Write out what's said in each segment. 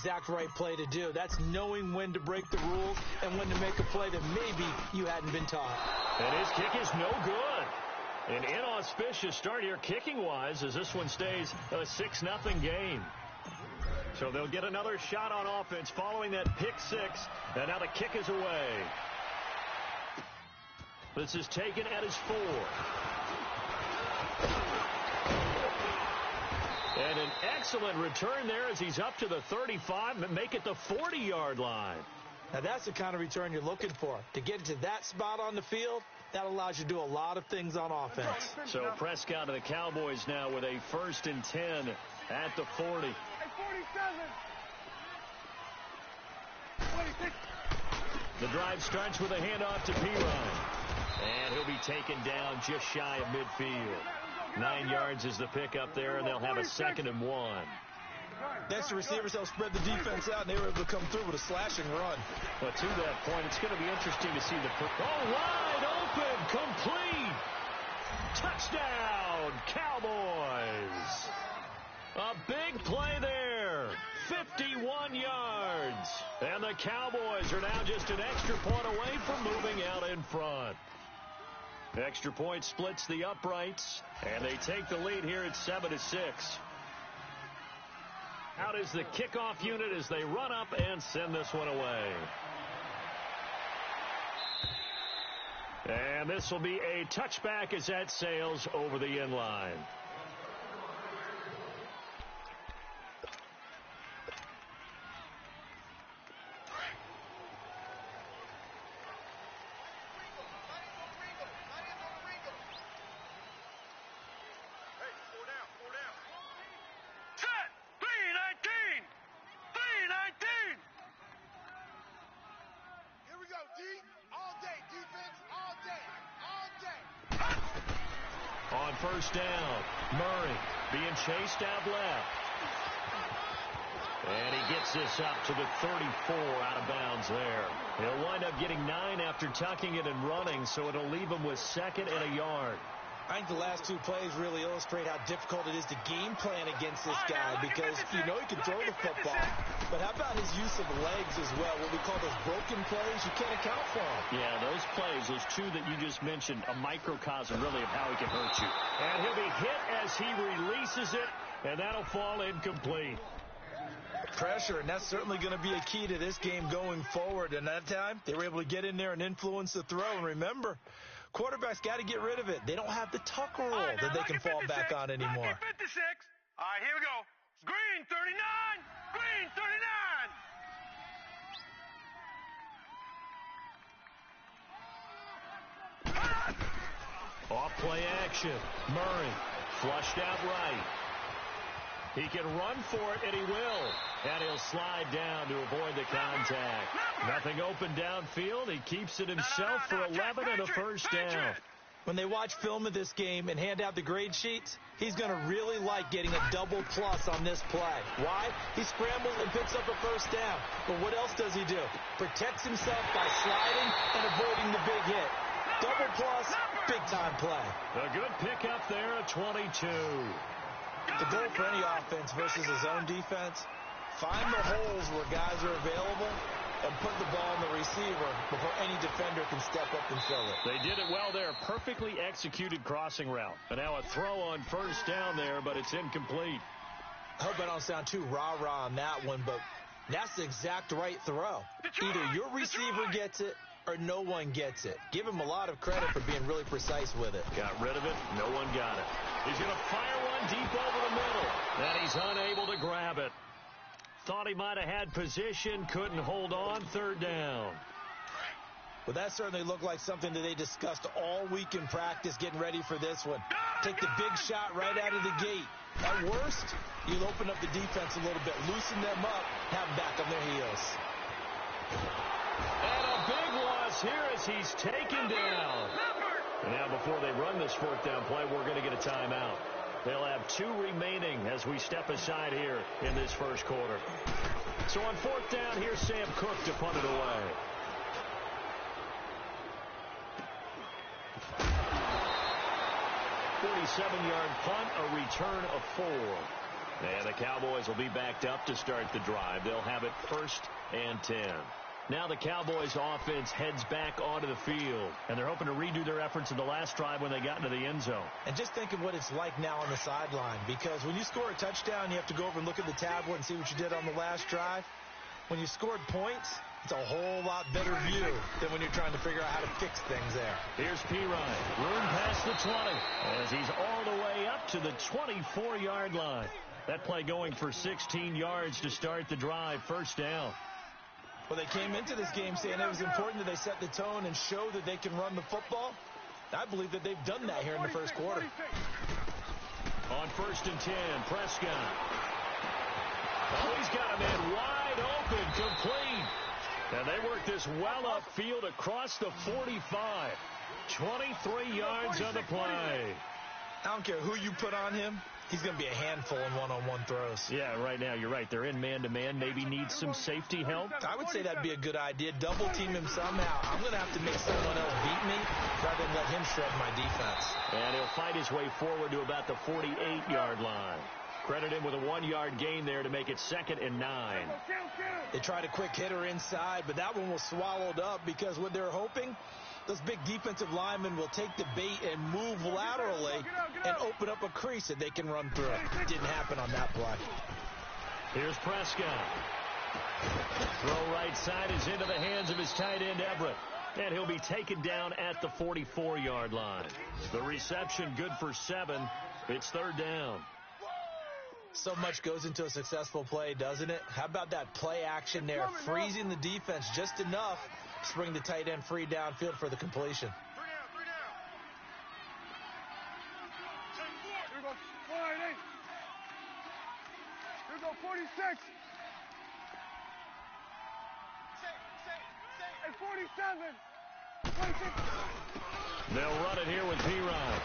exact right play to do. That's knowing when to break the rules and when to make a play that maybe you hadn't been taught. And his kick is no good. An inauspicious start here kicking-wise as this one stays a 6-0 game. So they'll get another shot on offense following that pick six. And now the kick is away. This is taken at his 4. And an excellent return there as he's up to the 35 and make it the 40-yard line. Now that's the kind of return you're looking for. To get to that spot on the field, that allows you to do a lot of things on offense. So Prescott and the Cowboys now with a 1st and 10 at the 40. The drive starts with a handoff to Perine. And he'll be taken down just shy of midfield. 9 yards is the pickup there, and they'll have a 2nd and 1. Next, the receivers help spread the defense out, and they were able to come through with a slashing run. But to that point, it's going to be interesting to see the... wide open, complete! Touchdown, Cowboys! A big play there. 51 yards. And the Cowboys are now just an extra point away from moving out in front. Extra point splits the uprights, and they take the lead here at 7-6. Out is the kickoff unit as they run up and send this one away. And this will be a touchback as that sails over the end line. First down, Murray being chased out left. And he gets this up to the 34 out of bounds there. He'll wind up getting 9 after tucking it and running, so it'll leave him with 2nd and a yard. I think the last 2 plays really illustrate how difficult it is to game plan against this guy because you know he can throw the football. But how about his use of legs as well? What we call those broken plays, you can't account for them. Yeah, those plays, those 2 that you just mentioned, a microcosm really of how he can hurt you. And he'll be hit as he releases it, and that'll fall incomplete. Pressure, and that's certainly going to be a key to this game going forward. And that time, they were able to get in there and influence the throw. And remember, quarterbacks got to get rid of it. They don't have the tuck rule that they can fall back on anymore. 56. All right, here we go. Green 39. Green 39. Off play action. Murray flushed out right. He can run for it, and he will. And he'll slide down to avoid the contact. Nothing open downfield. He keeps it himself for 11 and a first down. When they watch film of this game and hand out the grade sheets, he's going to really like getting a double plus on this play. Why? He scrambles and picks up a first down. But what else does he do? Protects himself by sliding and avoiding the big hit. Double plus, big-time play. A good pickup there at 22. The goal for any offense versus his own defense, find the holes where guys are available and put the ball in the receiver before any defender can step up and fill it. They did it well there. Perfectly executed crossing route. And now a throw on first down there, but it's incomplete. I hope I don't sound too rah-rah on that one, but that's the exact right throw. Either your receiver gets it or no one gets it. Give him a lot of credit for being really precise with it. Got rid of it. No one got it. He's going to fire one deep over the middle. And he's unable to grab it. Thought he might have had position. Couldn't hold on. 3rd down. Well, that certainly looked like something that they discussed all week in practice getting ready for this one. Take the big shot right out of the gate. At worst, you'll open up the defense a little bit, loosen them up, have them back on their heels. And a big loss here as he's taken down. And now before they run this 4th down play, we're going to get a timeout. They'll have 2 remaining as we step aside here in this first quarter. So on 4th down, here's Sam Cook to punt it away. .47-yard punt, a return of 4. And the Cowboys will be backed up to start the drive. They'll have it 1st and 10. Now the Cowboys offense heads back onto the field, and they're hoping to redo their efforts in the last drive when they got into the end zone. And just think of what it's like now on the sideline, because when you score a touchdown, you have to go over and look at the tablet and see what you did on the last drive. When you scored points, it's a whole lot better view than when you're trying to figure out how to fix things there. Here's Perine. Room past the 20 as he's all the way up to the 24-yard line. That play going for 16 yards to start the drive. 1st down. Well, they came into this game saying it was important that they set the tone and show that they can run the football. I believe that they've done that here in the first quarter. On 1st and 10, Prescott. Oh, he's got a man wide open, complete. And they work this well upfield across the 45. 23 yards on the play. I don't care who you put on him. He's going to be a handful in one-on-one throws. Yeah, right now, you're right. They're in man-to-man. Maybe need some safety help. I would say that'd be a good idea. Double team him somehow. I'm going to have to make someone else beat me rather than let him shred my defense. And he'll fight his way forward to about the 48-yard line. Credit him with a 1-yard gain there to make it 2nd and 9. They tried a quick hitter inside, but that one was swallowed up because what they're hoping, those big defensive linemen will take the bait and move laterally and open up a crease that they can run through. It didn't happen on that play. Here's Prescott. Throw right side is into the hands of his tight end, Everett. And he'll be taken down at the 44-yard line. The reception good for 7. It's 3rd down. So much goes into a successful play, doesn't it? How about that play action there, freezing the defense just enough to bring the tight end free downfield for the completion. 3 down. Here goes 48. Here goes 46. And 47. 26. They'll run it here with Perine.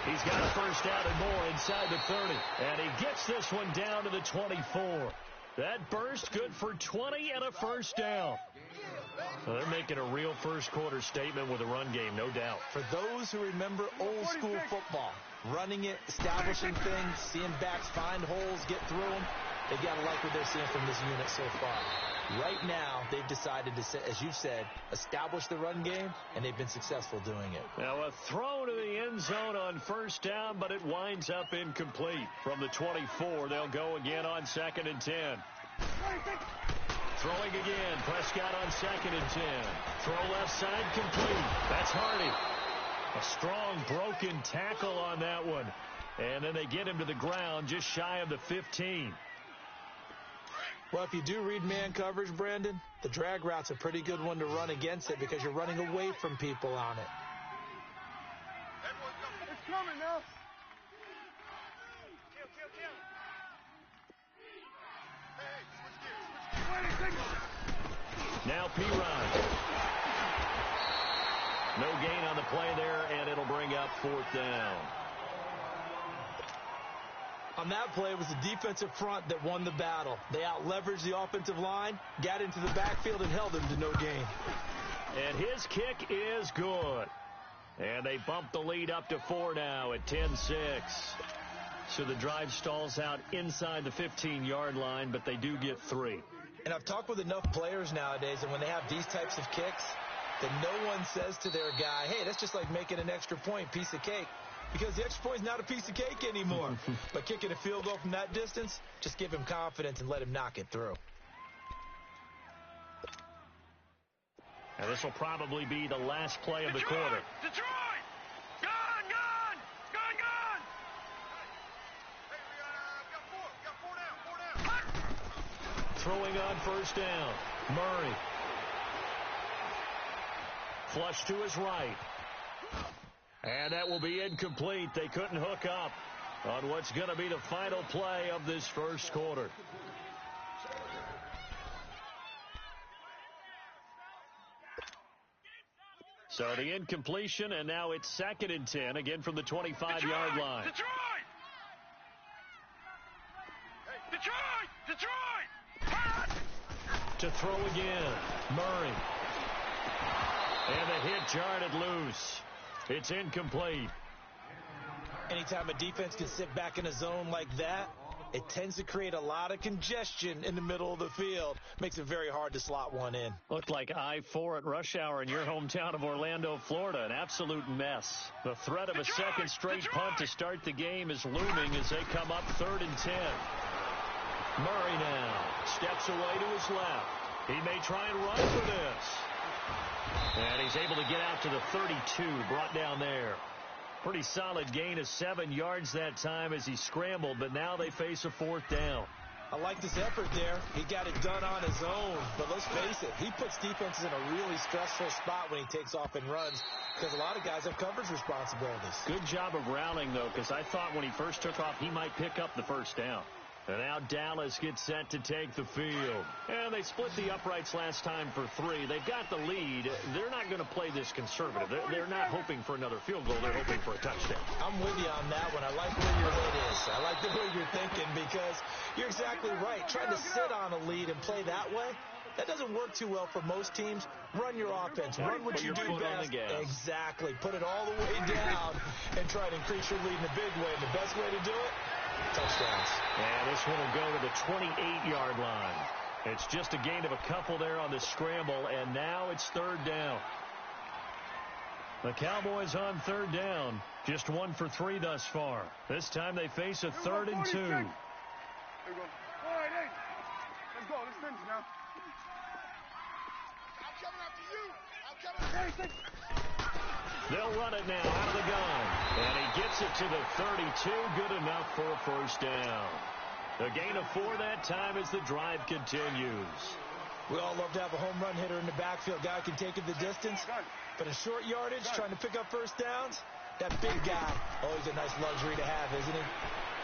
He's got a 1st down and more inside the 30. And he gets this one down to the 24. That burst good for 20 and a 1st down. So they're making a real first quarter statement with a run game, no doubt. For those who remember old school football, running it, establishing things, seeing backs find holes, get through them, they got to like what they're seeing from this unit so far. Right now, they've decided to, as you said, establish the run game, and they've been successful doing it. Now a throw to the end zone on 1st down, but it winds up incomplete. From the 24, they'll go again on 2nd and 10. Throwing again, Prescott on 2nd and 10. Throw left side, complete. That's Hardy. A strong broken tackle on that one. And then they get him to the ground just shy of the 15. Well, if you do read man coverage, Brandon, the drag route's a pretty good one to run against it because you're running away from people on it. It's coming now. Now Perine. No gain on the play there, and it'll bring up 4th down. On that play, it was the defensive front that won the battle. They out-leveraged the offensive line, got into the backfield, and held them to no gain. And his kick is good. And they bump the lead up to 4 now at 10-6. So the drive stalls out inside the 15-yard line, but they do get 3. And I've talked with enough players nowadays, and when they have these types of kicks, that no one says to their guy, hey, that's just like making an extra point, piece of cake. Because the extra point is not a piece of cake anymore. But kicking a field goal from that distance, just give him confidence and let him knock it through. And this will probably be the last play of the quarter. Detroit! Gone! Hey, we got 4 down. Throwing on 1st down. Murray. Flush to his right. And that will be incomplete. They couldn't hook up on what's going to be the final play of this first quarter. So the incompletion, and now it's 2nd and 10, again from the 25-yard line. Detroit! To throw again, Murray. And the hit jarred it loose. It's incomplete. Anytime a defense can sit back in a zone like that, It tends to create a lot of congestion in the middle of the field. Makes it very hard to slot one in. Looked like I-4 at rush hour in your hometown of Orlando, Florida. An absolute mess. The threat of a second straight punt to start the game is looming as they come up 3rd and 10. Murray now steps away to his left. He may try and run for this. And he's able to get out to the 32, brought down there. Pretty solid gain of 7 yards that time as he scrambled, but now they face a 4th down. I like this effort there. He got it done on his own, but let's face it, he puts defenses in a really stressful spot when he takes off and runs because a lot of guys have coverage responsibilities. Good job of rounding, though, because I thought when he first took off, he might pick up the 1st down. And now Dallas gets set to take the field. And they split the uprights last time for 3. They've got the lead. They're not going to play this conservative. They're not hoping for another field goal. They're hoping for a touchdown. I'm with you on that one. I like where your head is. I like the way you're thinking because you're exactly right. Trying to sit on a lead and play that way, that doesn't work too well for most teams. Run your offense. Run what you do best. Exactly. Put it all the way down and try to increase your lead in a big way. And the best way to do it, touchdowns. And this one will go to the 28-yard line. It's just a gain of a couple there on the scramble, and now it's 3rd down. The Cowboys on 3rd down. Just 1 for 3 thus far. This time they face a 3rd and 2. There we go. All right, hey. Let's go. Let's finish now. I'm coming after you. They'll run it now out of the gun. And he gets it to the 32. Good enough for a 1st down. A gain of 4 that time as the drive continues. We all love to have a home run hitter in the backfield. Guy can take it the distance. But in short yardage, trying to pick up 1st downs, that big guy, always a nice luxury to have, isn't he?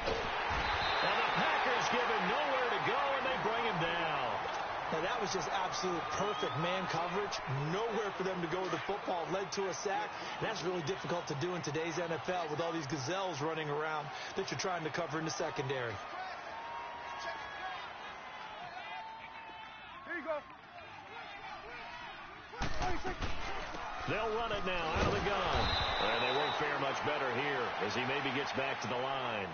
And the Packers give him nowhere to go, and they bring him down. Now, that was just absolute perfect man coverage. Nowhere for them to go with the football. Led to a sack. And that's really difficult to do in today's NFL with all these gazelles running around that you're trying to cover in the secondary. Here you go. They'll run it now out of the gun. And they won't fare much better here as he maybe gets back to the line.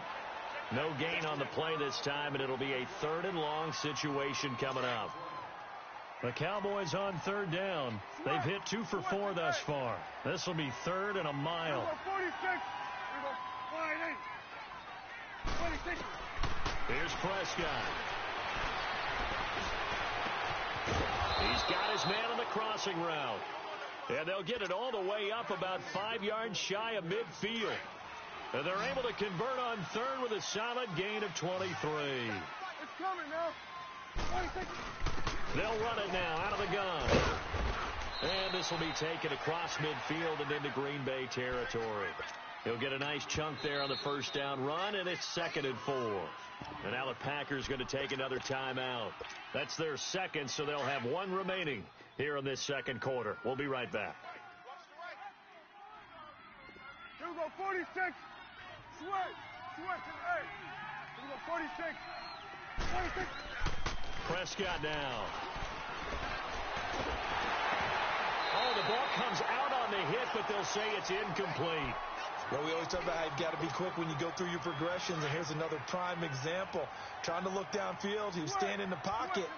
No gain on the play this time, and it'll be a 3rd and long situation coming up. The Cowboys on 3rd down. They've hit 2 for 4 thus far. This will be 3rd and a mile. 46. Here we go. All right, hey. 26. Here's Prescott. He's got his man on the crossing route. And they'll get it all the way up about 5 yards shy of midfield. And they're able to convert on 3rd with a solid gain of 23. It's coming now. 26. They'll run it now out of the gun. And this will be taken across midfield and into Green Bay territory. He'll get a nice chunk there on the 1st down run, and it's 2nd and 4. And now the Packers going to take another timeout. That's their 2nd, so they'll have 1 remaining here in this 2nd quarter. We'll be right back. Here we go, 46. Sweat to the 8. Here we go, 46. 46. Prescott now. Oh, the ball comes out on the hit, but they'll say it's incomplete. Well, we always talk about how you've got to be quick when you go through your progressions, and here's another prime example. Trying to look downfield, he was standing in the pocket,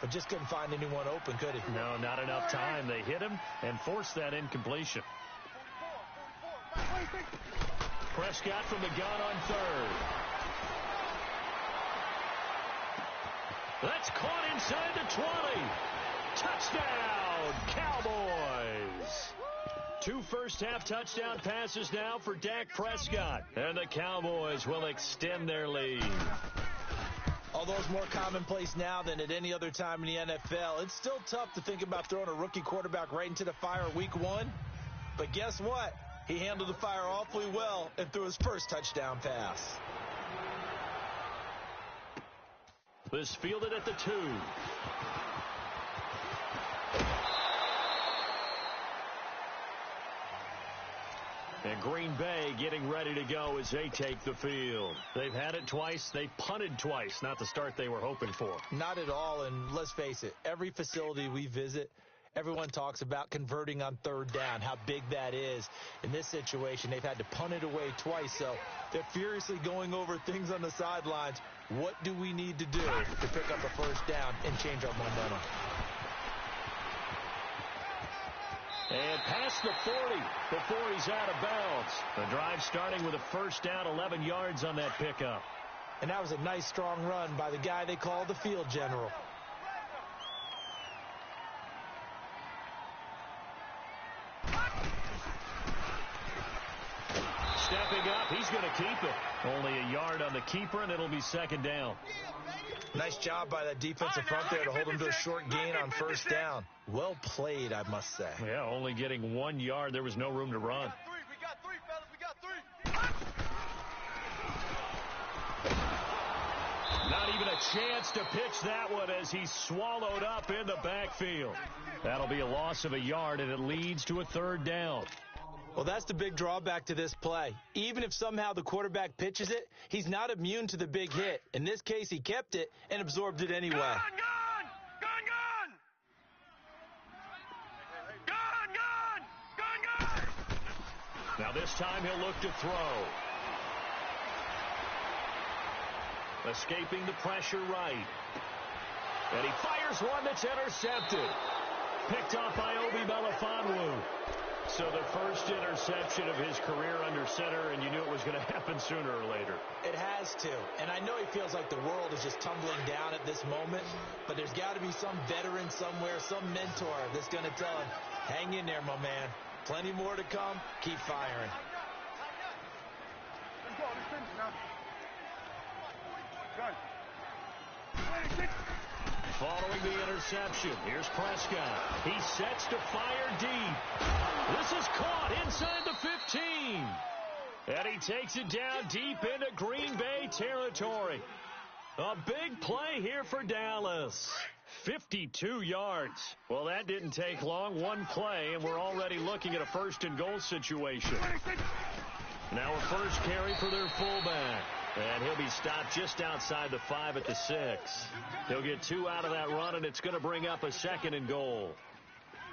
but just couldn't find anyone open, could he? No, not enough time. They hit him and forced that incompletion. Prescott from the gun on 3rd. That's caught inside the 20. Touchdown, Cowboys. 2 first-half touchdown passes now for Dak Prescott. And the Cowboys will extend their lead. Although it's more commonplace now than at any other time in the NFL, it's still tough to think about throwing a rookie quarterback right into the fire week 1. But guess what? He handled the fire awfully well and threw his first touchdown pass. This fielded at the 2. And Green Bay getting ready to go as they take the field. They've had it twice. They punted twice. Not the start they were hoping for. Not at all. And let's face it, every facility we visit, Everyone talks about converting on third down, how big that is. In this situation, they've had to punt it away twice, so they're furiously going over things on the sidelines. What do we need to do to pick up a first down and change our momentum? And past the 40 before he's out of bounds. The drive starting with a first down, 11 yards on that pickup. And that was a nice, strong run by the guy they call the field general. Stepping up, he's going to keep it. Only a yard on the keeper, and it'll be second down. Nice job by that defensive front there to hold him to a short gain on first down. Well played, I must say. Yeah, only getting 1 yard. There was no room to run. We got three, fellas. We got three. Not even a chance to pitch that one as he's swallowed up in the backfield. That'll be a loss of a yard, and it leads to a third down. Well, that's the big drawback to this play. Even if somehow the quarterback pitches it, he's not immune to the big hit. In this case, he kept it and absorbed it anyway. Gone! Now this time he'll look to throw. Escaping the pressure right. And he fires one that's intercepted. Picked off by Obi Melifonwu. So the first interception of his career under center, and you knew it was going to happen sooner or later. It has to. And I know he feels like the world is just tumbling down at this moment, but there's got to be some veteran somewhere, some mentor that's going to tell him, hang in there, my man. Plenty more to come. Keep firing. Let's go. Let's finish now. Done. Following the interception, here's Prescott. He sets to fire deep. This is caught inside the 15. And he takes it down deep into Green Bay territory. A big play here for Dallas. 52 yards. Well, that didn't take long. One play, and we're already looking at a first and goal situation. Now a first carry for their fullback. And he'll be stopped just outside the 5 at the 6. He'll get 2 out of that run, and it's going to bring up a second and goal.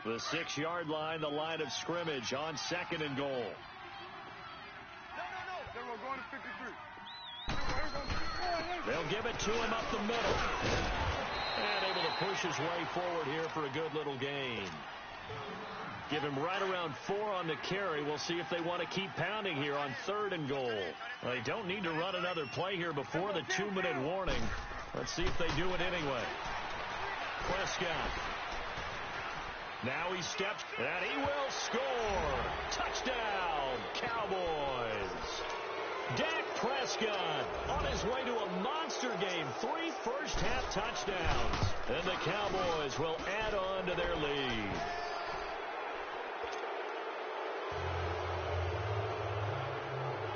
The 6-yard line, the line of scrimmage on second and goal. No. Then we're going to 53. They'll give it to him up the middle. And able to push his way forward here for a good little gain. Give him right around 4 on the carry. We'll see if they want to keep pounding here on third and goal. Well, they don't need to run another play here before the 2-minute warning. Let's see if they do it anyway. Prescott. Now he steps, and he will score. Touchdown, Cowboys. Dak Prescott on his way to a monster game. 3 first-half touchdowns. And the Cowboys will add on to their lead.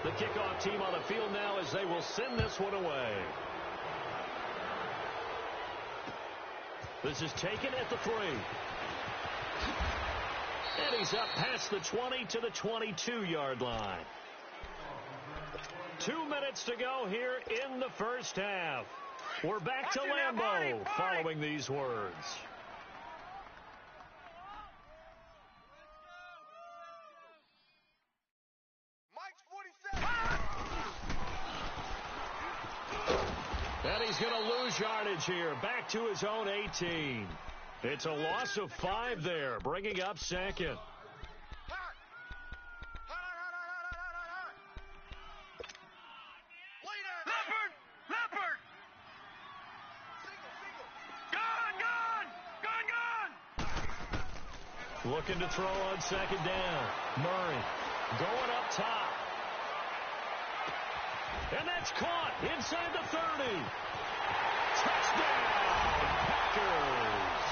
The kickoff team on the field now as they will send this one away. This is taken at the 3. And he's up past the 20 to the 22-yard line. 2 minutes to go here in the first half. We're back to Lambeau following these words. And he's going to lose yardage here. Back to his own 18. It's a loss of 5 there, bringing up second. Leopard! Gone! Looking to throw on second down. Murray going up top. And that's caught inside the 30. Touchdown, Packers.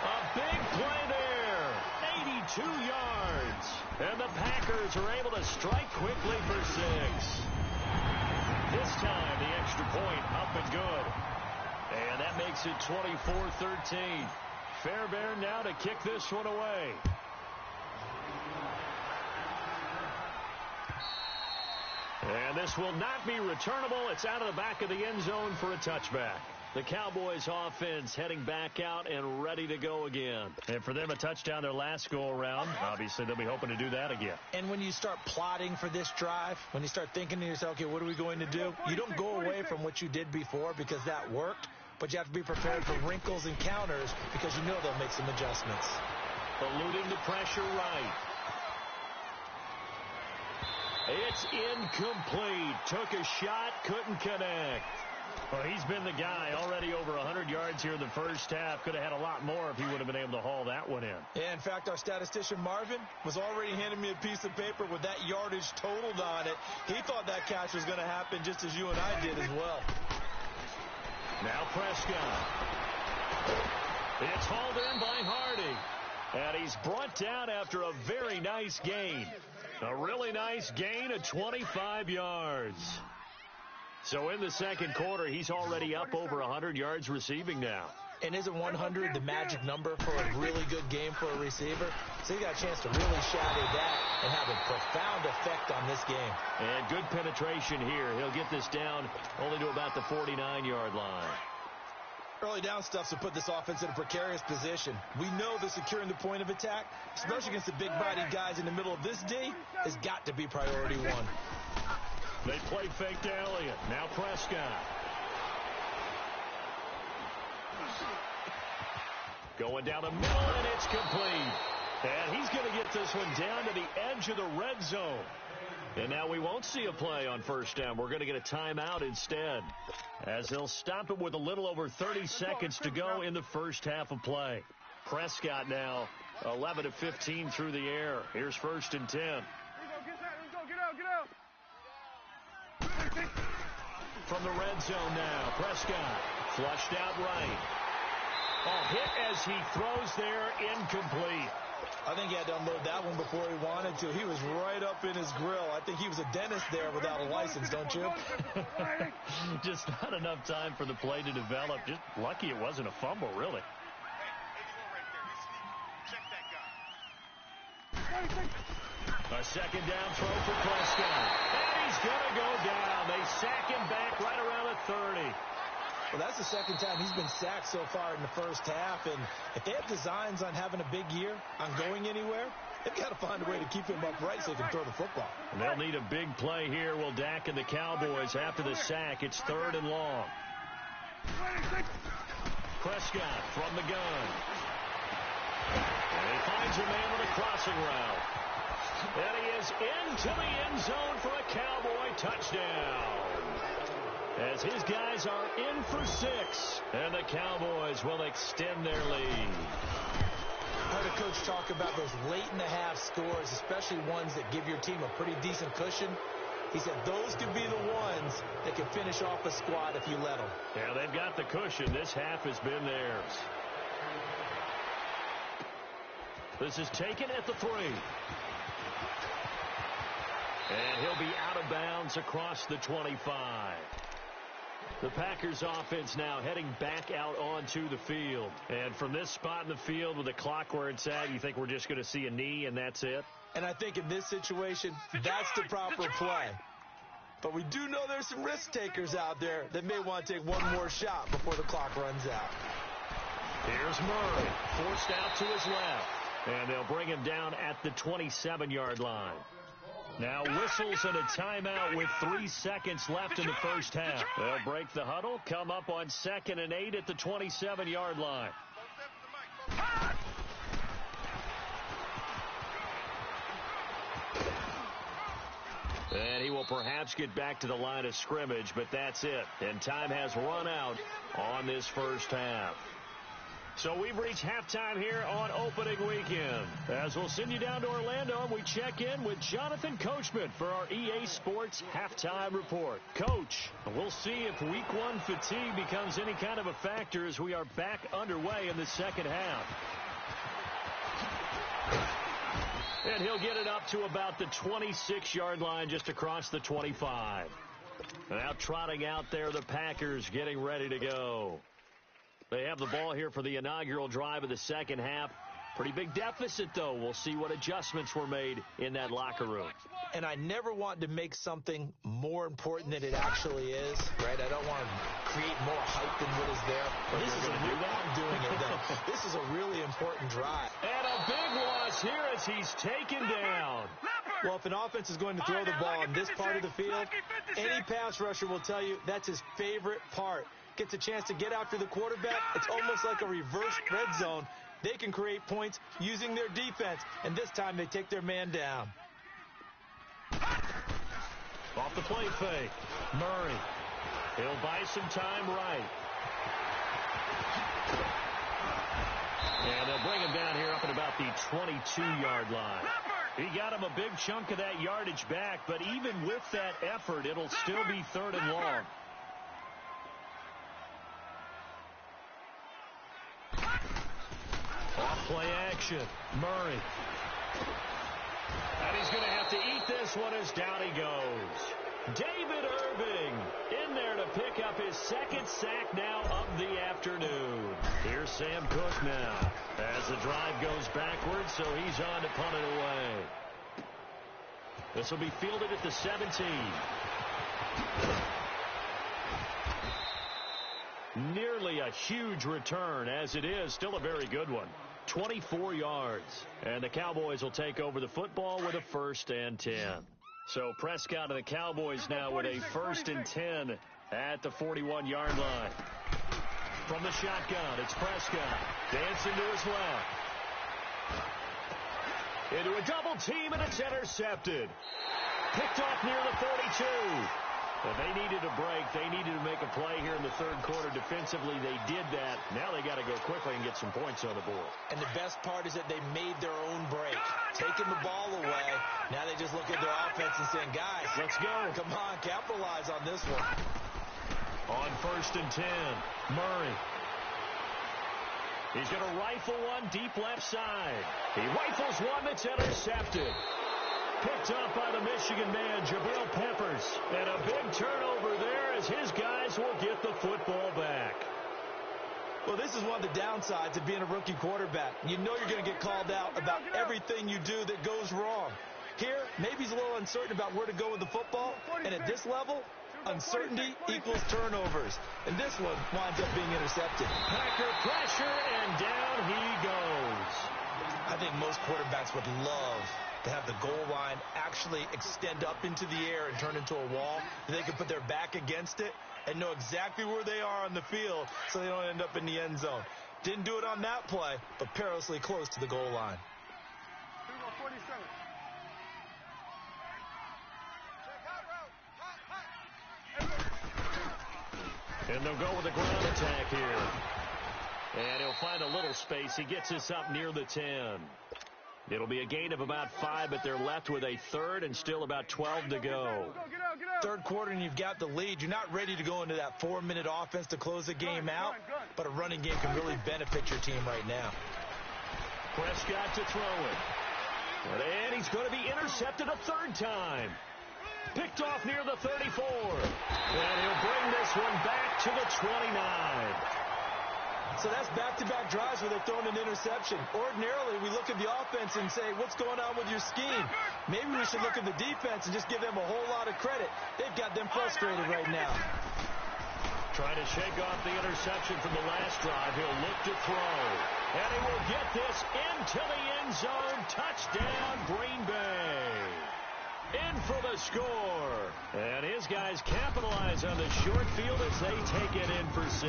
A big play there. 82 yards. And the Packers are able to strike quickly for 6. This time, the extra point up and good. And that makes it 24-13. Fairbairn now to kick this one away. And this will not be returnable. It's out of the back of the end zone for a touchback. The Cowboys offense heading back out and ready to go again. And for them, a touchdown their last go-around. Obviously, they'll be hoping to do that again. And when you start plotting for this drive, when you start thinking to yourself, okay, what are we going to do? You don't go away from what you did before because that worked, but you have to be prepared for wrinkles and counters because you know they'll make some adjustments. Eluding the pressure right. It's incomplete. Took a shot, couldn't connect. Well, he's been the guy already over 100 yards here in the first half. Could have had a lot more if he would have been able to haul that one in. Yeah, in fact, our statistician Marvin was already handing me a piece of paper with that yardage totaled on it. He thought that catch was going to happen just as you and I did as well. Now Prescott. It's hauled in by Hardy. And he's brought down after a very nice gain. A really nice gain of 25 yards. So in the second quarter, he's already up over 100 yards receiving now. And isn't 100 the magic number for a really good game for a receiver? So he got a chance to really shatter that and have a profound effect on this game. And good penetration here. He'll get this down only to about the 49-yard line. Early down stuff to put this offense in a precarious position. We know that securing the point of attack, especially against the big-bodied guys in the middle of this D, has got to be priority one. They play fake to Elliott. Now Prescott. Going down the middle, and it's complete. And he's going to get this one down to the edge of the red zone. And now we won't see a play on first down. We're going to get a timeout instead, as they'll stop it with a little over 30 seconds to go in the first half of play. Prescott now 11 of 15 through the air. Here's 1st and 10. Let's go, get out. From the red zone now, Prescott flushed out right. Oh, hit as he throws there, incomplete. I think he had to unload that one before he wanted to. He was right up in his grill. I think he was a dentist there without a license, don't you? Just not enough time for the play to develop. Just lucky it wasn't a fumble, really. A second down throw for Prescott. And he's going to go down. They sack him back right around the 30. Well, that's the second time he's been sacked so far in the first half. And if they have designs on having a big year, on going anywhere, they've got to find a way to keep him upright so he can throw the football. And they'll need a big play here. Will Dak and the Cowboys after the sack. It's 3rd and long. Prescott from the gun. And he finds a man with a crossing route. And he is into the end zone for a Cowboy touchdown. As his guys are in for 6. And the Cowboys will extend their lead. I heard a coach talk about those late-in-the-half scores, especially ones that give your team a pretty decent cushion. He said those could be the ones that can finish off a squad if you let them. Yeah, they've got the cushion. This half has been theirs. This is taken at the 3. And he'll be out of bounds across the 25. The Packers offense now heading back out onto the field. And from this spot in the field with the clock where it's at, you think we're just going to see a knee and that's it? And I think in this situation, that's the proper play. But we do know there's some risk takers out there that may want to take one more shot before the clock runs out. Here's Murray, forced out to his left. And they'll bring him down at the 27-yard line. Now whistles and a timeout with 3 seconds left in the first half. They'll break the huddle, come up on 2nd and 8 at the 27-yard line. And he will perhaps get back to the line of scrimmage, but that's it. And time has run out on this first half. So we've reached halftime here on opening weekend. As we'll send you down to Orlando, and we check in with Jonathan Coachman for our EA Sports Halftime Report. Coach, we'll see if Week 1 fatigue becomes any kind of a factor as we are back underway in the second half. And he'll get it up to about the 26-yard line just across the 25. Now trotting out there, the Packers getting ready to go. They have the ball here for the inaugural drive of the second half. Pretty big deficit, though. We'll see what adjustments were made in that locker room. And I never want to make something more important than it actually is, right? I don't want to create more hype than what is there. But this is I'm doing it, though. This is a really important drive. And a big loss here as he's taken down. Well, if an offense is going to throw the ball on this part of the field, any pass rusher will tell you that's his favorite part. Gets a chance to get after the quarterback. It's almost like a reverse red zone. They can create points using their defense, and this time they take their man down. Off the play fake. Murray. He'll buy some time right. And they'll bring him down here up at about the 22-yard line. He got him a big chunk of that yardage back, but even with that effort, it'll still be 3rd and long. Off play action. Murray. And he's going to have to eat this one as down he goes. David Irving in there to pick up his 2nd sack now of the afternoon. Here's Sam Cook now as the drive goes backwards, so he's on to punt it away. This will be fielded at the 17. Nearly a huge return, as it is still a very good one. 24 yards. And the Cowboys will take over the football with a 1st and 10. So Prescott and the Cowboys now with a 1st and 10 at the 41-yard line. From the shotgun, it's Prescott. Dancing to his left. Into a double team, and it's intercepted. Picked off near the 42. Well, they needed a break. They needed to make a play here in the 3rd quarter. Defensively, they did that. Now they got to go quickly and get some points on the board. And the best part is that they made their own break. Taking the ball away. Now they just look at their offense and saying, guys, let's go. Come on, capitalize on this one. On 1st and 10, Murray. He's going to rifle one deep left side. He rifles one that's intercepted. Picked up by the Michigan man, Jabril Peppers. And a big turnover there as his guys will get the football back. Well, this is one of the downsides of being a rookie quarterback. You know you're going to get called out about everything you do that goes wrong. Here, maybe he's a little uncertain about where to go with the football. And at this level, uncertainty equals turnovers. And this one winds up being intercepted. Packer pressure, and down he goes. I think most quarterbacks would love to have the goal line actually extend up into the air and turn into a wall. They can put their back against it and know exactly where they are on the field so they don't end up in the end zone. Didn't do it on that play, but perilously close to the goal line. 47. And they'll go with a ground attack here. And he'll find a little space. He gets us up near the 10. It'll be a gain of about 5, but they're left with a 3rd and still about 12 to go. 3rd quarter and you've got the lead. You're not ready to go into that 4-minute offense to close the game out, but a running game can really benefit your team right now. Prescott to throw it. And he's going to be intercepted a 3rd time. Picked off near the 34. And he'll bring this one back to the 29. So that's back-to-back drives where they're throwing an interception. Ordinarily, we look at the offense and say, what's going on with your scheme? Maybe we should look at the defense and just give them a whole lot of credit. They've got them frustrated right now. Trying to shake off the interception from the last drive. He'll look to throw. And he will get this into the end zone. Touchdown, Green Bay. In for the score. And his guys capitalize on the short field as they take it in for 6.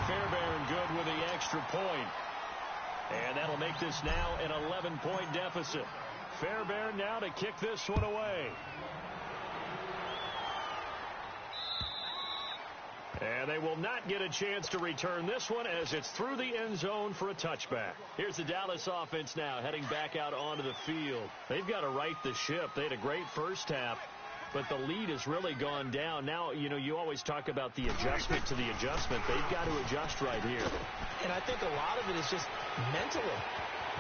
Fairbairn good with the extra point. And that'll make this now an 11-point deficit. Fairbairn now to kick this one away. And they will not get a chance to return this one as it's through the end zone for a touchback. Here's the Dallas offense now heading back out onto the field. They've got to right the ship. They had a great first half, but the lead has really gone down. Now, you know, you always talk about the adjustment to the adjustment. They've got to adjust right here. And I think a lot of it is just mentally.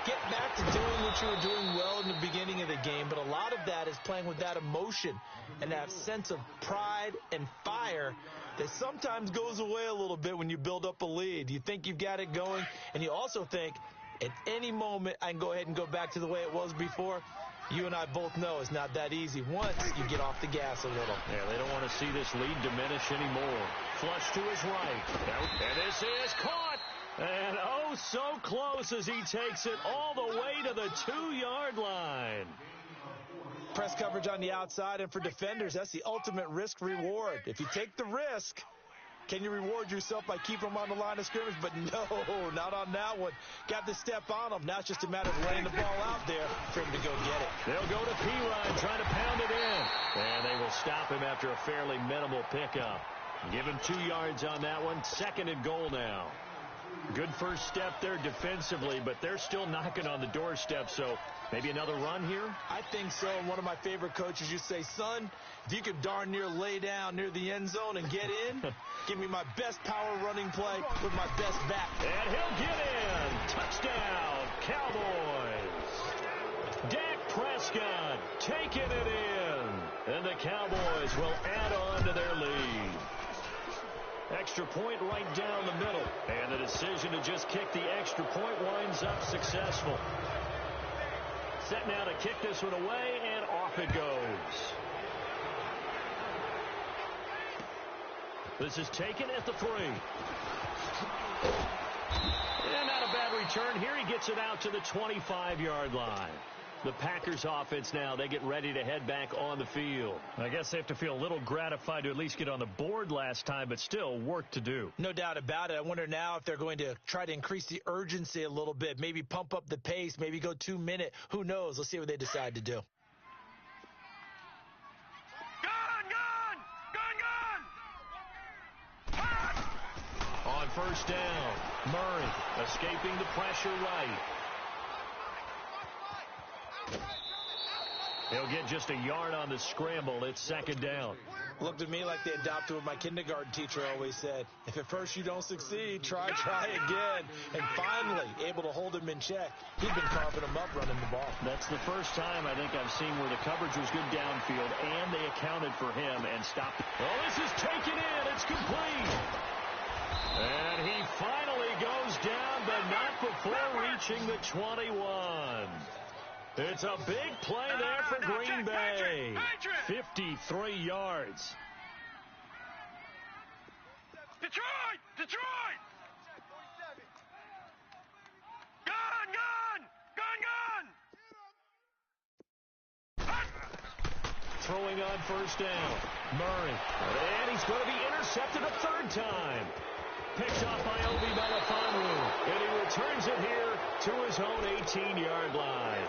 Get back to doing what you were doing well in the beginning of the game, but a lot of that is playing with that emotion and that sense of pride and fire that sometimes goes away a little bit when you build up a lead. You think you've got it going, and you also think At any moment, I can go ahead and go back to the way it was before. You and I both know it's not that easy once you get off the gas a little. Yeah, they don't want to see this lead diminish anymore. Flush to his right. And this is caught. And oh, so close as he takes it all the way to the 2-yard line. Press coverage on the outside, and for defenders, that's the ultimate risk-reward. If you take the risk, can you reward yourself by keeping them on the line of scrimmage? But no, not on that one. Got to step on them. Now it's just a matter of laying the ball out there for him to go get it. They'll go to P-Line, trying to pound it in. And they will stop him after a fairly minimal pickup. Give him 2 yards on that one. 2nd and goal now. Good first step there defensively, but they're still knocking on the doorstep, so maybe another run here? I think so. And one of my favorite coaches used to say, son, if you could darn near lay down near the end zone and get in, give me my best power running play with my best back. And he'll get in. Touchdown, Cowboys. Dak Prescott taking it in. And the Cowboys will add on to their lead. Extra point right down the middle. And the decision to just kick the extra point winds up successful. Set now to kick this one away, and off it goes. This is taken at the 3. And not a bad return here. He gets it out to the 25-yard line. The Packers offense now, they get ready to head back on the field. I guess they have to feel a little gratified to at least get on the board last time, but still work to do. No doubt about it. I wonder now if they're going to try to increase the urgency a little bit, maybe pump up the pace, maybe go 2-minute. Who knows? Let's see what they decide to do. On first down, Murray escaping the pressure right. He'll get just a yard on the scramble. It's 2nd down. Looked to me like they adopted what my kindergarten teacher always said. If at first you don't succeed, try again. And finally, able to hold him in check. He'd been carving him up running the ball. That's the first time I think I've seen where the coverage was good downfield, and they accounted for him and stopped. Oh, this is taken in. It's complete. And he finally goes down, but not before reaching the 21. It's a big play there for Green Bay. 53 yards. Detroit! Gun! Throwing on first down. Murray. And he's going to be intercepted a 3rd time. Picked off by Obi Melifonwu. And he returns it here to his own 18-yard line.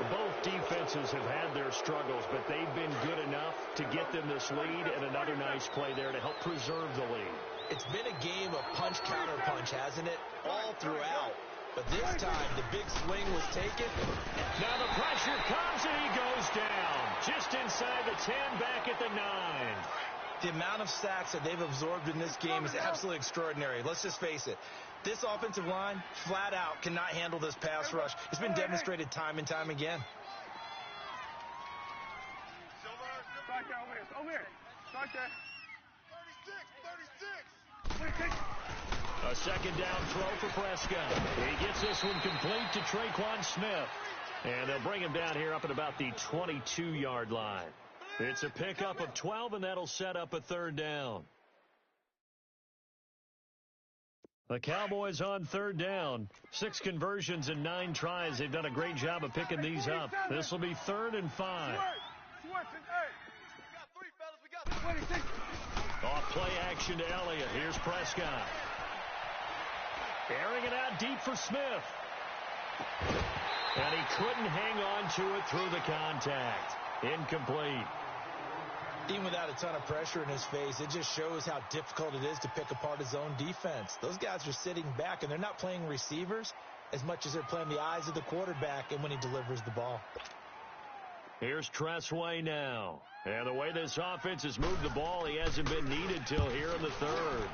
Both defenses have had their struggles, but they've been good enough to get them this lead, and another nice play there to help preserve the lead. It's been a game of punch-counter-punch, hasn't it? All throughout. But this time, the big swing was taken. Now the pressure comes, and he goes down. Just inside the 10, back at the 9. The amount of sacks that they've absorbed in this game is absolutely extraordinary. Let's just face it. This offensive line, flat out, cannot handle this pass rush. It's been demonstrated time and time again. Over here. Start there. 36. A 2nd down throw for Prescott. He gets this one complete to Traquan Smith. And they'll bring him down here up at about the 22-yard line. It's a pickup of 12, and that'll set up a 3rd down. The Cowboys on 3rd down. 6 conversions and 9 tries. They've done a great job of picking these up. This will be 3rd and 5. Off play action to Elliott. Here's Prescott. Airing it out deep for Smith. And he couldn't hang on to it through the contact. Incomplete. Even without a ton of pressure in his face, it just shows how difficult it is to pick apart his own defense. Those guys are sitting back, and they're not playing receivers as much as they're playing the eyes of the quarterback and when he delivers the ball. Here's Tressway now. And the way this offense has moved the ball, he hasn't been needed till here in the 3rd.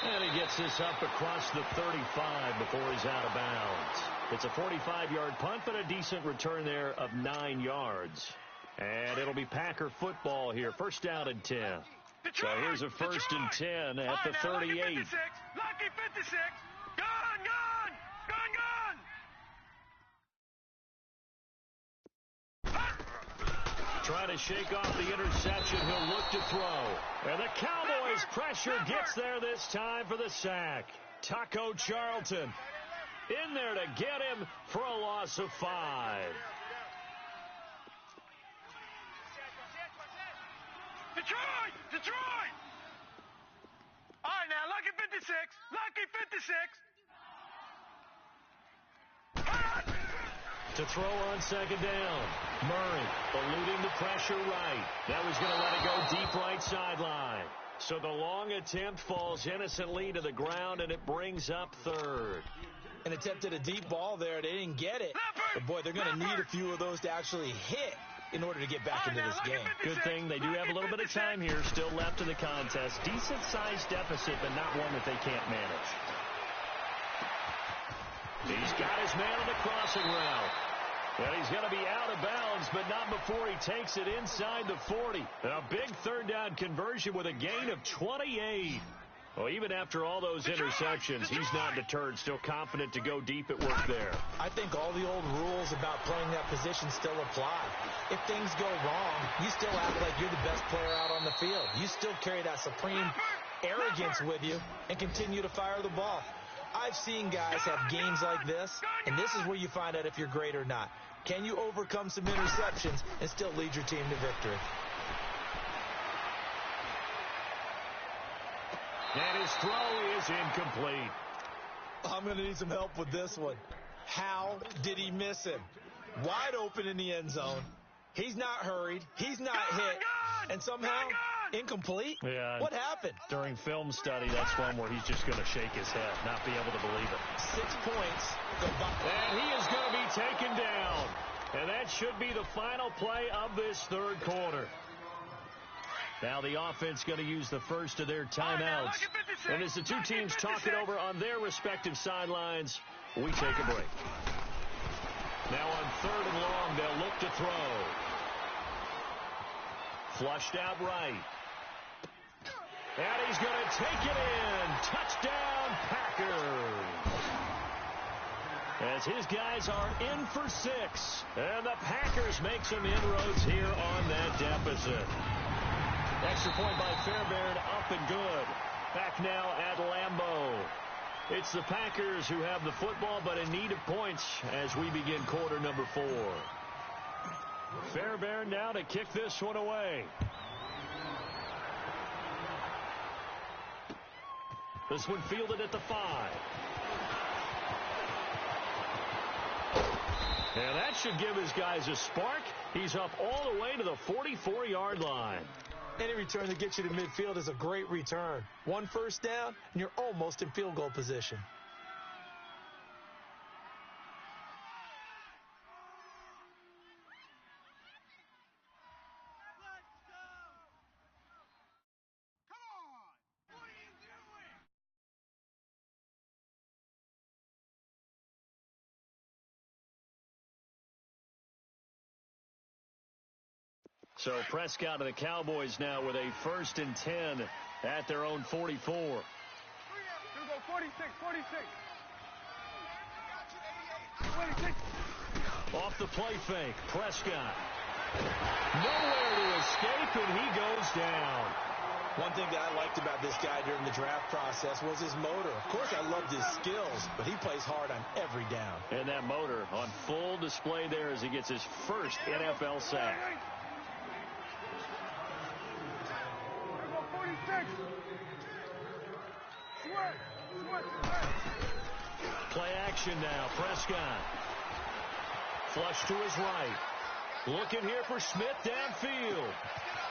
And he gets this up across the 35 before he's out of bounds. It's a 45-yard punt, but a decent return there of 9 yards. And it'll be Packer football here. 1st down and 10. So here's a 1st and 10 at the 38. Lucky 56. Gone. Trying to shake off the interception. He'll look to throw. And the Cowboys pressure gets there this time for the sack. Taco Charlton in there to get him for a loss of 5. Detroit! All right, now, Lucky 56. To throw on 2nd down. Murray eluding the pressure right. That was going to let it go deep right sideline. So the long attempt falls innocently to the ground, and it brings up 3rd. An attempt at a deep ball there. They didn't get it. But, boy, they're going to need a few of those to actually hit in order to get back into this game. Good thing they do have a little bit of time here still left in the contest. Decent-sized deficit, but not one that they can't manage. He's got his man on the crossing route. And he's going to be out of bounds, but not before he takes it inside the 40. A big 3rd down conversion with a gain of 28. Well, even after all those interceptions, he's not deterred, still confident to go deep at work there. I think all the old rules about playing that position still apply. If things go wrong, you still act like you're the best player out on the field. You still carry that supreme arrogance with you and continue to fire the ball. I've seen guys have games like this, and this is where you find out if you're great or not. Can you overcome some interceptions and still lead your team to victory? And his throw is incomplete. I'm going to need some help with this one. How did he miss him? Wide open in the end zone. He's not hurried. He's not hit. And somehow, incomplete? Yeah. What happened? During film study, that's one where he's just going to shake his head, not be able to believe it. 6 points. And he is going to be taken down. And that should be the final play of this 3rd quarter. Now the offense going to use the first of their timeouts. And as the two teams talk it over on their respective sidelines, we take a break. Now on 3rd and long, they'll look to throw. Flushed out right. And he's going to take it in. Touchdown, Packers. As his guys are in for 6. And the Packers make some inroads here on that deficit. Extra point by Fairbairn, up and good. Back now at Lambeau. It's the Packers who have the football, but in need of points as we begin quarter number 4. Fairbairn now to kick this one away. This one fielded at the 5. And that should give his guys a spark. He's up all the way to the 44-yard line. Any return that gets you to midfield is a great return. 1 first down, and you're almost in field goal position. So Prescott and the Cowboys now with a 1st and 10 at their own 44. Here we go, 46. 26. Off the play fake, Prescott. Nowhere to escape, and he goes down. One thing that I liked about this guy during the draft process was his motor. Of course, I loved his skills, but he plays hard on every down. And that motor on full display there as he gets his first NFL sack. Play action now. Prescott. Flush to his right. Looking here for Smith downfield.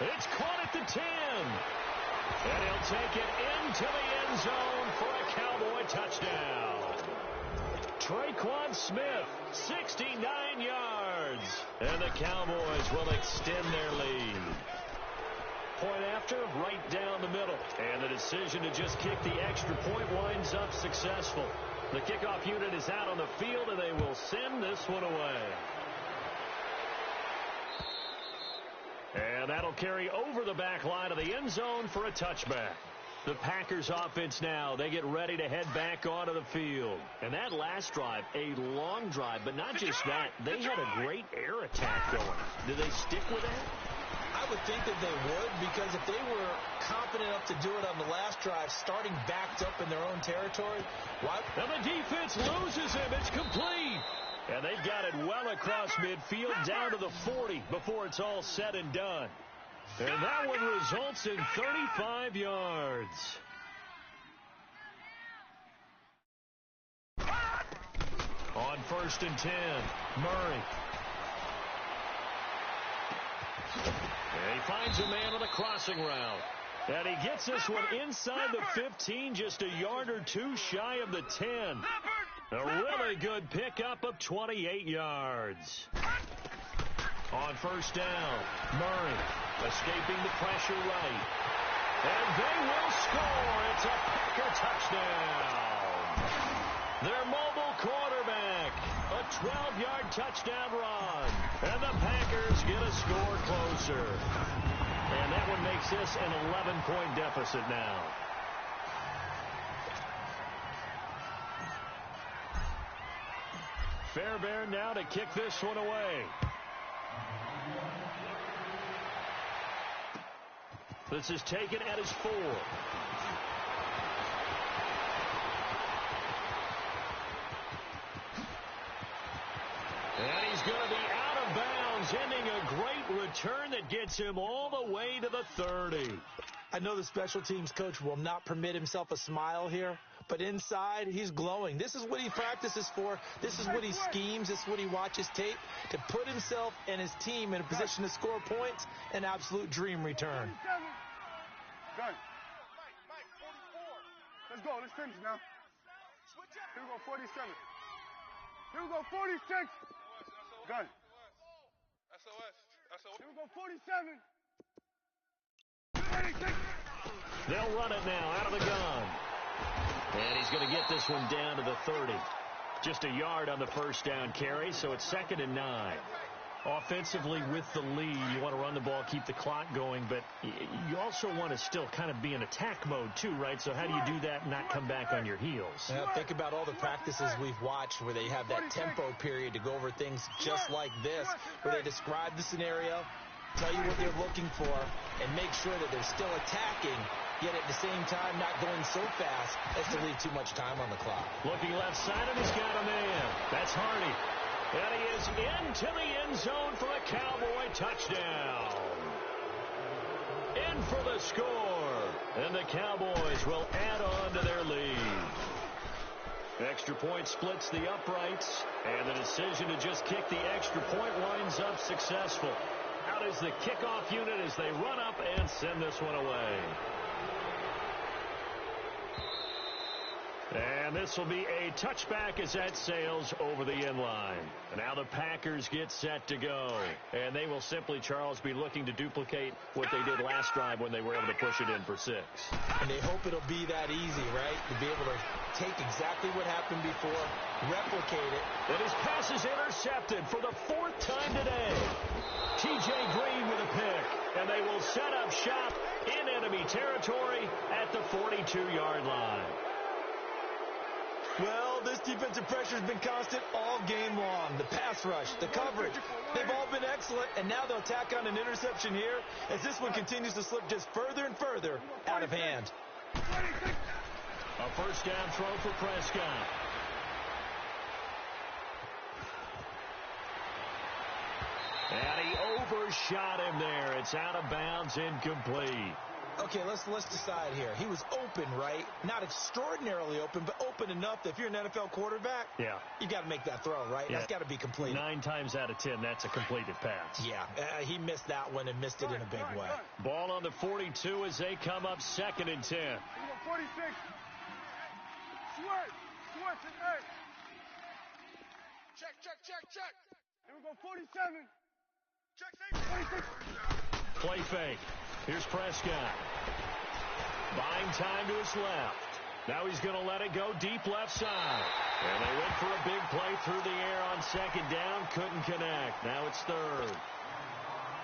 It's caught at the 10. And he'll take it into the end zone for a Cowboy touchdown. Traquan Smith, 69 yards. And the Cowboys will extend their lead. Point after, right down the middle. And the decision to just kick the extra point winds up successful. The kickoff unit is out on the field, and they will send this one away. And that'll carry over the back line of the end zone for a touchback. The Packers offense now, they get ready to head back onto the field. And that last drive, a long drive, but not just that, they had a great air attack going. Do they stick with that? I would think that they would, because if they were confident enough to do it on the last drive, starting backed up in their own territory, why? Now the defense loses him. It's complete. And they've got it well across midfield down to the 40 before it's all said and done. And that one results in 35 yards. On 1st and 10, Murray. And he finds a man on the crossing route. And he gets this one inside the 15, just a yard or two shy of the 10. A really good pickup of 28 yards. On 1st down, Murray escaping the pressure right. And they will score. It's a Packer touchdown. Their mobile quarterback, a 12-yard touchdown run. And the Packers get a score closer. And that one makes this an 11-point deficit now. Fairbairn now to kick this one away. This is taken at his 4. And he's going to be out of bounds, ending a great return that gets him all the way to the 30. I know the special teams coach will not permit himself a smile here, but inside, he's glowing. This is what he practices for. This is what he schemes. This is what he watches tape to put himself and his team in a position to score points. An absolute dream return. Done. Let's go. Let's finish now. Here we go, 47. Here we go, 46. Gun. SOS. Here we go, 47. 46. They'll run it now out of the gun. And he's going to get this one down to the 30. Just a yard on the 1st down carry, so it's 2nd and 9. Offensively with the lead, you want to run the ball, keep the clock going, but you also want to still kind of be in attack mode too, right? So how do you do that and not come back on your heels? Yeah, think about all the practices we've watched where they have that tempo period to go over things just like this, where they describe the scenario, tell you what they're looking for, and make sure that they're still attacking, yet at the same time not going so fast as to leave too much time on the clock. Looking left side, and he's got a man. That's Hardy. And he is into the end zone for a Cowboy touchdown. In for the score. And the Cowboys will add on to their lead. Extra point splits the uprights. And the decision to just kick the extra point winds up successful. Out is the kickoff unit as they run up and send this one away. And this will be a touchback as that sails over the end line. And now the Packers get set to go. And they will simply, Charles, be looking to duplicate what they did last drive when they were able to push it in for 6. And they hope it'll be that easy, right? To be able to take exactly what happened before, replicate it. And his pass is intercepted for the 4th time today. T.J. Green with a pick. And they will set up shop in enemy territory at the 42-yard line. Well, this defensive pressure has been constant all game long. The pass rush, the coverage, they've all been excellent, and now they'll tack on an interception here as this one continues to slip just further and further out of hand. A 1st down throw for Prescott. And he overshot him there. It's out of bounds, incomplete. Okay, let's decide here. He was open, right? Not extraordinarily open, but open enough that if you're an NFL quarterback, yeah, you got to make that throw, right? Yeah. That's got to be completed. 9 times out of 10, that's a completed pass. Yeah, he missed that one and missed it in a big way. Ball on the 42 as they come up 2nd and 10. 46. Switch and 8. Check. Here we go, 47. Check, 46. Play fake. Here's Prescott. Buying time to his left. Now he's going to let it go deep left side. And they went for a big play through the air on 2nd down. Couldn't connect. Now it's 3rd.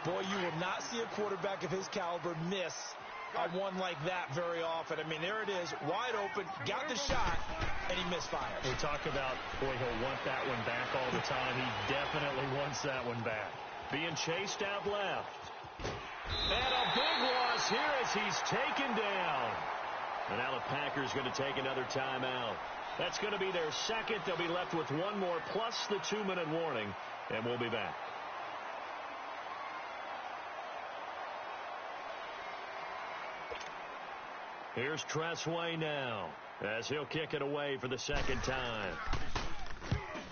Boy, you will not see a quarterback of his caliber miss on one like that very often. I mean, there it is, wide open, got the shot, and he misfired. We talk about, boy, he'll want that one back all the time. He definitely wants that one back. Being chased out left. And a big loss here as he's taken down. And now the Packers going to take another timeout. That's going to be their second. They'll be left with one more plus the 2-minute warning, and we'll be back. Here's Tressway now as he'll kick it away for the second time.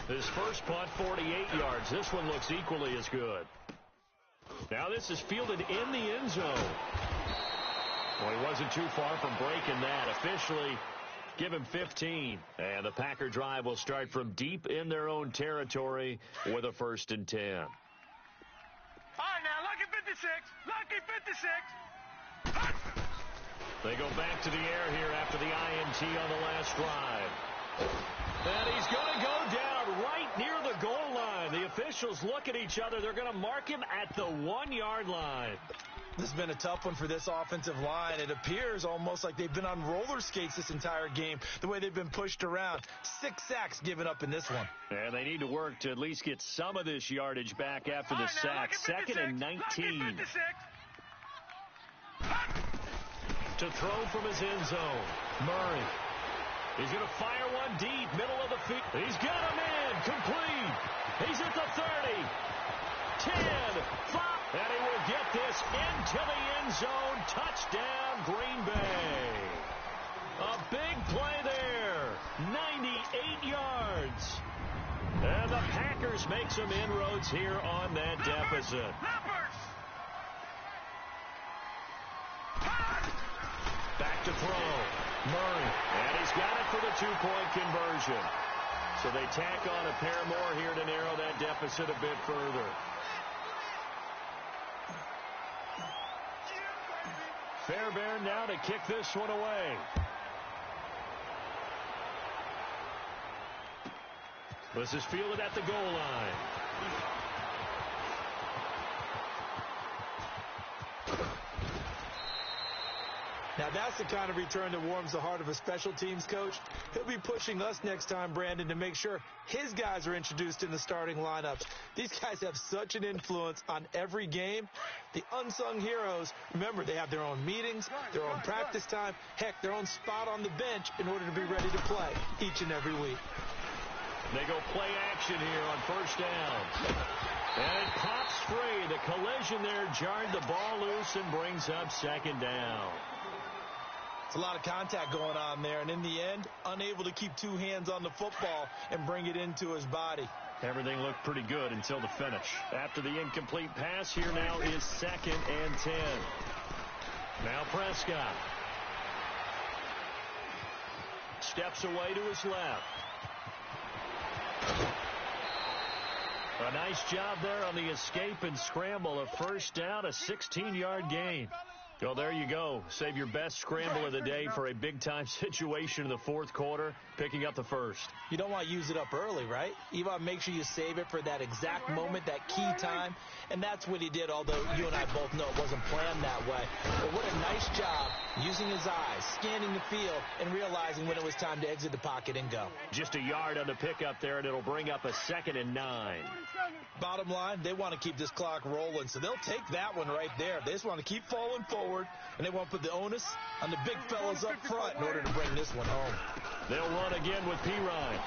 His first punt, 48 yards. This one looks equally as good. Now this is fielded in the end zone. Well, he wasn't too far from breaking that. Officially, give him 15. And the Packer drive will start from deep in their own territory with a 1st and 10. All right, now, lucky 56. Lucky 56. They go back to the air here after the INT on the last drive. And he's going to go down right near the goal line. The officials look at each other. They're going to mark him at the 1-yard line. This has been a tough one for this offensive line. It appears almost like they've been on roller skates this entire game, the way they've been pushed around. 6 sacks given up in this one. And they need to work to at least get some of this yardage back after the sack. 2nd and 19. To throw from his end zone. Murray. He's going to fire one deep, middle of the field. He's got him in, complete. He's at the 30, 10, 5, and he will get this into the end zone. Touchdown, Green Bay. A big play there, 98 yards. And the Packers make some inroads here on that deficit. Back to throw. Murray. And he's got it for the 2-point conversion. So they tack on a pair more here to narrow that deficit a bit further. Fairbairn now to kick this one away. This is fielded at the goal line. Now, that's the kind of return that warms the heart of a special teams coach. He'll be pushing us next time, Brandon, to make sure his guys are introduced in the starting lineups. These guys have such an influence on every game. The unsung heroes, remember, they have their own meetings, their own practice time, heck, their own spot on the bench in order to be ready to play each and every week. They go play action here on 1st down. And it pops free. The collision there jarred the ball loose and brings up 2nd down. It's a lot of contact going on there, and in the end, unable to keep 2 hands on the football and bring it into his body. Everything looked pretty good until the finish. After the incomplete pass, here now is 2nd and 10. Now Prescott. Steps away to his left. A nice job there on the escape and scramble. A 1st down, a 16-yard gain. Well, there you go. Save your best scramble of the day for a big-time situation in the 4th quarter, picking up the 1st. You don't want to use it up early, right? You want to make sure you save it for that exact moment, that key time, and that's what he did, although you and I both know it wasn't planned that way. But what a nice job using his eyes, scanning the field, and realizing when it was time to exit the pocket and go. Just a yard on the pickup there, and it'll bring up a 2nd and 9. Bottom line, they want to keep this clock rolling, so they'll take that one right there. They just want to keep falling forward, and they want to put the onus on the big fellas up front in order to bring this one home. They'll run again with Pirine.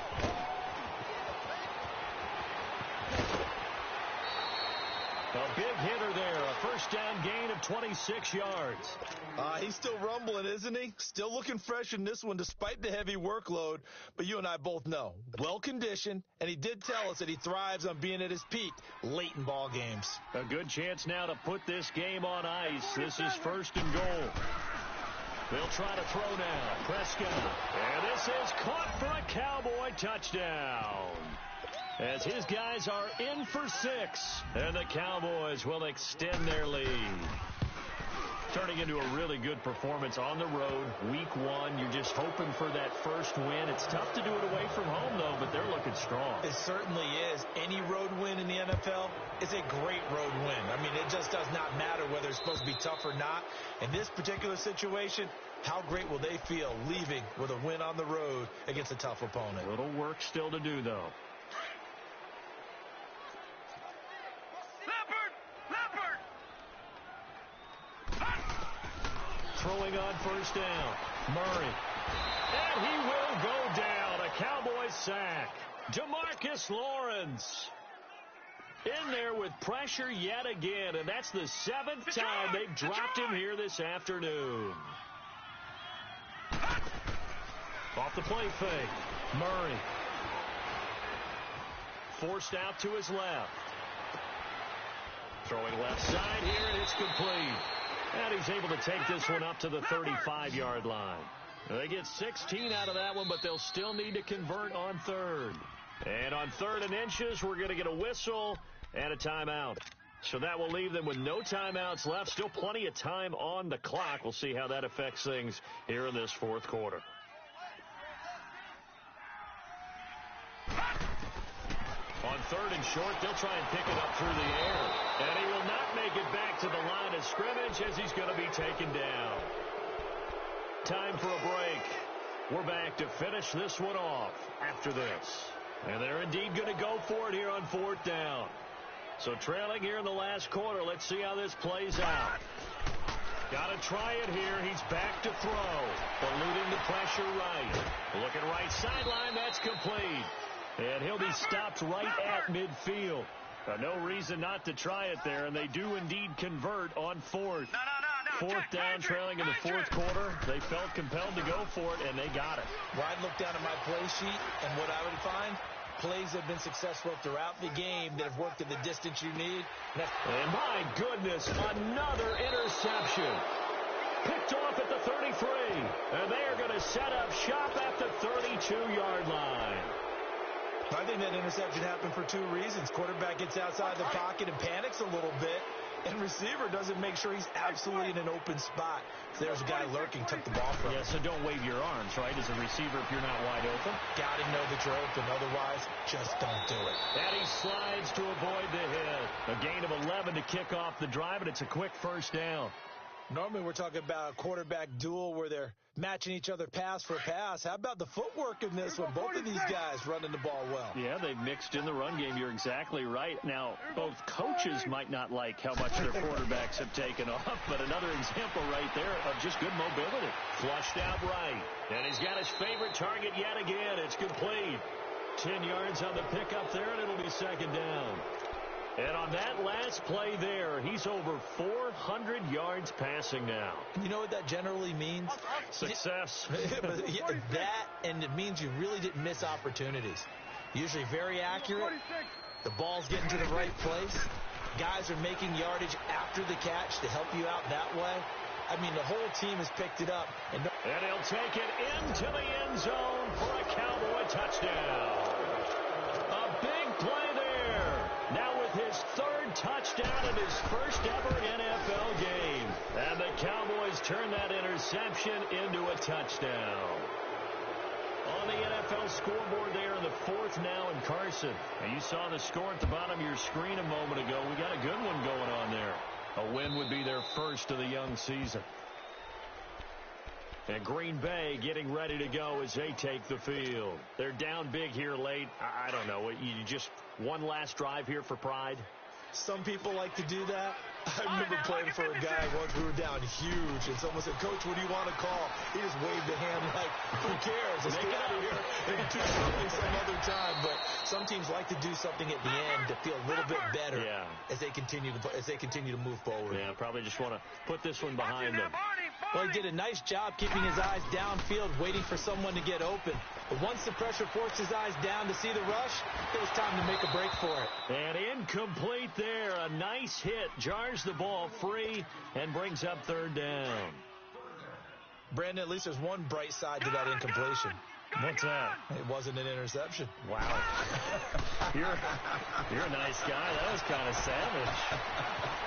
A big hitter there, a 1st down gain of 26 yards. He's still rumbling, isn't he? Still looking fresh in this one despite the heavy workload. But you and I both know, well-conditioned, and he did tell us that he thrives on being at his peak late in ball games. A good chance now to put this game on ice. This is 1st and goal. They'll try to throw now. Prescott. And this is caught for a Cowboy touchdown. As his guys are in for 6. And the Cowboys will extend their lead. Turning into a really good performance on the road, week one. You're just hoping for that first win. It's tough to do it away from home, though, but they're looking strong. It certainly is. Any road win in the NFL is a great road win. I mean, it just does not matter whether it's supposed to be tough or not. In this particular situation, how great will they feel leaving with a win on the road against a tough opponent? A little work still to do, though. Throwing on first down. Murray. And he will go down. A Cowboys sack. DeMarcus Lawrence in there with pressure yet again. And that's the 7th time they've dropped him here this afternoon. Off the play fake. Murray. Forced out to his left. Throwing left side here, and it's complete. And he's able to take this one up to the 35-yard line. They get 16 out of that one, but they'll still need to convert on third. And on 3rd and inches, we're going to get a whistle and a timeout. So that will leave them with no timeouts left. Still plenty of time on the clock. We'll see how that affects things here in this 4th quarter. On 3rd and short, they'll try and pick it up through the air. And he will not make it back to the line of scrimmage as he's going to be taken down. Time for a break. We're back to finish this one off after this. And they're indeed going to go for it here on 4th down. So trailing here in the last quarter, let's see how this plays out. Got to try it here. He's back to throw. But leading the pressure right. Looking right sideline, that's complete. And he'll be stopped right at midfield. No reason not to try it there, and they do indeed convert on 4th. 4th down, trailing in the 4th quarter. They felt compelled to go for it, and they got it. Well, I'd look down at my play sheet, and what I would find, plays have been successful throughout the game that have worked at the distance you need. And my goodness, another interception. Picked off at the 33, and they are going to set up shop at the 32-yard line. I think that interception happened for 2 reasons. Quarterback gets outside the pocket and panics a little bit, and receiver doesn't make sure he's absolutely in an open spot. So there's a guy lurking, took the ball from him. Yeah, so don't wave your arms, right, as a receiver if you're not wide open. Got to know that you're open. Otherwise, just don't do it. And he slides to avoid the hit. A gain of 11 to kick off the drive, and it's a quick first down. Normally we're talking about a quarterback duel where they're matching each other pass for pass. How about the footwork in this one? Both of these guys running the ball well. Yeah, they've mixed in the run game. You're exactly right. Now, both coaches might not like how much their quarterbacks have taken off, but another example right there of just good mobility. Flushed out right. And he's got his favorite target yet again. It's complete. 10 yards on the pickup there, and it'll be 2nd down. And on that last play there, he's over 400 yards passing now. You know what that generally means? Success. That, and it means you really didn't miss opportunities. Usually very accurate. The ball's getting to the right place. Guys are making yardage after the catch to help you out that way. I mean, the whole team has picked it up. And he'll take it into the end zone for a Cowboy touchdown. A big play there. Now with his 3rd touchdown in his first ever NFL game. And the Cowboys turn that interception into a touchdown. On the NFL scoreboard there in the 4th now in Carson. And you saw the score at the bottom of your screen a moment ago. We got a good one going on there. A win would be their first of the young season. And Green Bay getting ready to go as they take the field. They're down big here late. I don't know. You just one last drive here for pride? Some people like to do that. I remember playing for a guy once. We were down huge, and someone said, "Coach, what do you want to call?" He just waved a hand like, "Who cares? Let's get out of here and do something some other time." But some teams like to do something at the end to feel a little bit better as they continue to move forward. Yeah, probably just want to put this one behind them. Well, he did a nice job keeping his eyes downfield, waiting for someone to get open. But once the pressure forced his eyes down to see the rush, it was time to make a break for it. And incomplete there. A nice hit. Jars the ball free and brings up 3rd down. Brandon, at least there's one bright side to that incompletion. What's that? It wasn't an interception. Wow. You're a nice guy. That was kind of savage.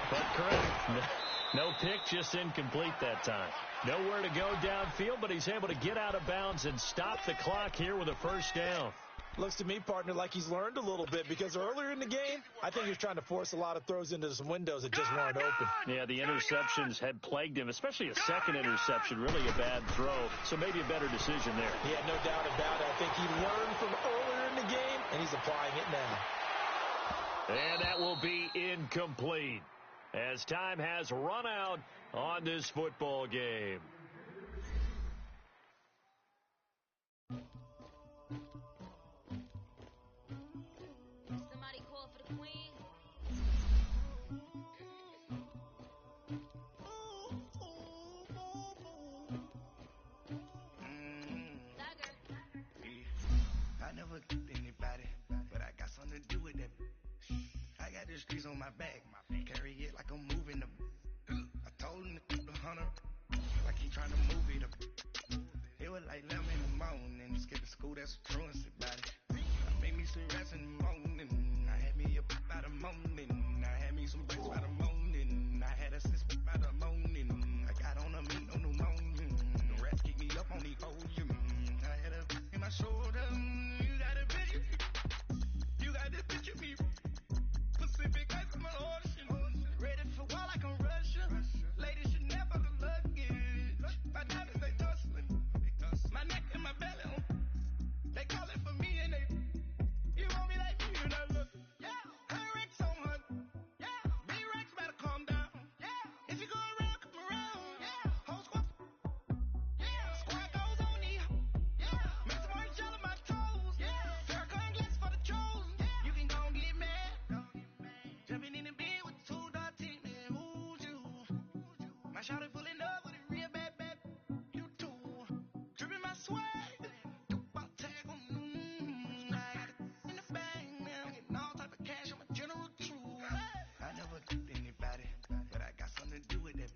But correct. No pick, just incomplete that time. Nowhere to go downfield, but he's able to get out of bounds and stop the clock here with a first down. Looks to me, partner, like he's learned a little bit, because earlier in the game, I think he was trying to force a lot of throws into some windows that just weren't open. Yeah, the interceptions had plagued him, especially a second interception, really a bad throw, so maybe a better decision there. Yeah, no doubt about it. I think he learned from earlier in the game, and he's applying it now. And that will be incomplete, as time has run out on this football game. Somebody call for the queen. I never killed anybody, but I got something to do with that. I got the streets on my back, carry it like I'm moving the. I told him to keep the 100, like he trying to move it up. It was like 11 in the morning, skip to school, that's a truancy about it. I made me some rest in the morning, I had me up by the morning, I had me some breaks by the morning, I had a sis by the morning, I got on a meat on the morning, the rats keep me up on the ocean, I had a in my shoulder, you got a bitch, you got this bitch of me, Pacific ice on my ocean, ready for war like I'm Russia, ladies should never look luggage, my diamonds they tussling, my neck and my belly, they calling for me and they, you want me like you, and I look, yeah, her Rex on her, yeah, B-Rex better calm down, yeah, if you go around, come around, yeah, whole squad, yeah, squad goes on me, yeah, make some orange gel on my toes, yeah, Farrakhan glass for the trolls, yeah, you can go and get mad, jumping in the bed with 2 dark teeth, man, who's you, my shawty pulling up with a real bad, you too, dripping my swag, tag on, I got it in the bag now, getting all type of cash, I'm a general true, I never killed anybody, but I got something to do with that,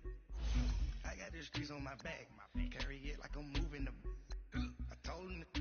I got the streets on my back, carry it like I'm moving the, I told him to